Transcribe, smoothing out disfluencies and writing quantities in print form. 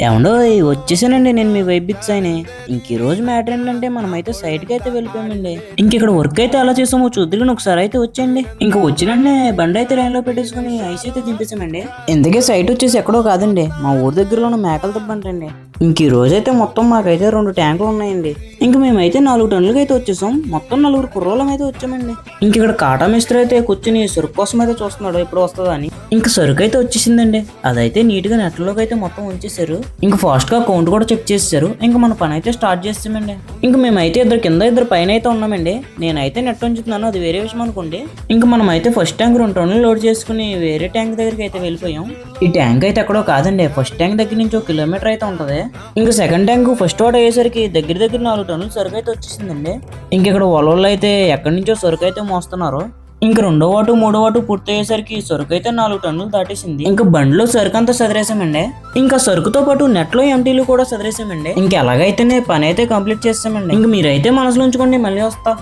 ఏమండో వచ్చేసానండి నేను మీ వైబిట్స్ అయినా. ఇంక ఈ రోజు మ్యాటర్ ఏంటంటే మనమైతే సైట్ కి అయితే వెళ్ళిపోయామండి. ఇంక ఇక్కడ వర్క్ అయితే ఎలా చేసామో చూద్దరుని ఒకసారి అయితే వచ్చేయండి. ఇంక వచ్చినట్టే బండి అయితే లైన్ లో పెట్టేసుకుని ఐస్ అయితే దింపేసామండి. ఇందుకే సైట్ వచ్చేసి ఎక్కడో కాదండి, మా ఊరి దగ్గరలో ఉన్న మేకల దెబ్బంటండి. ఇంక ఈ రోజు అయితే మొత్తం మాకైతే 2 ట్యాంకులు ఉన్నాయండి. ఇంక మేమైతే 4 టన్నులకి అయితే వచ్చేసాం. మొత్తం 4 కుర్రోళ్ళం అయితే వచ్చామండి. ఇంక ఇక్కడ కాటా మిస్త్రి అయితే కూర్చుని సరుకు కోసం అయితే చూస్తున్నాడు ఎప్పుడు వస్తుందా అని. ఇంక సరుకు అయితే వచ్చేసిందండి. అదైతే నీట్ గా నెట్లోకి అయితే మొత్తం ఉంచేసారు. ఇంక ఫాస్ట్ గా కౌంట్ కూడా చెక్ చేసేసారు. ఇంక మన పని అయితే స్టార్ట్ చేస్తామండి. ఇంక మేమైతే ఇద్దరు కింద ఇద్దరు పైన అయితే ఉన్నామండి. నేనైతే నెట్ ఉంచుతున్నాను, అది వేరే విషయం అనుకోండి. ఇంక మనం అయితే ఫస్ట్ ట్యాంక్ 2 టన్నులు లోడ్ చేసుకుని వేరే ట్యాంక్ దగ్గరికి అయితే వెళ్ళిపోయాం. ఈ ట్యాంక్ అయితే ఎక్కడో కాదండి, ఫస్ట్ ట్యాంక్ దగ్గర నుంచి 1 కిలోమీటర్ అయితే ఉంటది. ఇంకా సెకండ్ ట్యాంక్ ఫస్ట్ వాటర్ అయ్యేసరికి దగ్గర 4 టన్నులు సరుకు అయితే వచ్చేసిందండి. ఇంక ఇక్కడ వాళ్ళు అయితే ఎక్కడి నుంచో సరుకు అయితే మోస్తున్నారు. ఇంక 2వ వాటు 3వ వాటు పూర్తి అయ్యేసరికి సరుకు అయితే 4 టన్నులు దాటేసింది. ఇంకా బండిలో సరుకు అంతా సదిరేసామండి. ఇంకా సరుకుతో పాటు నెట్ లో ఎంటీలు కూడా సదిరేసామండి. ఇంక ఎలాగైతేనే పని అయితే కంప్లీట్ చేస్తామండి. ఇంక మీరైతే మనసులో ఉంచుకోండి, మళ్ళీ వస్తా.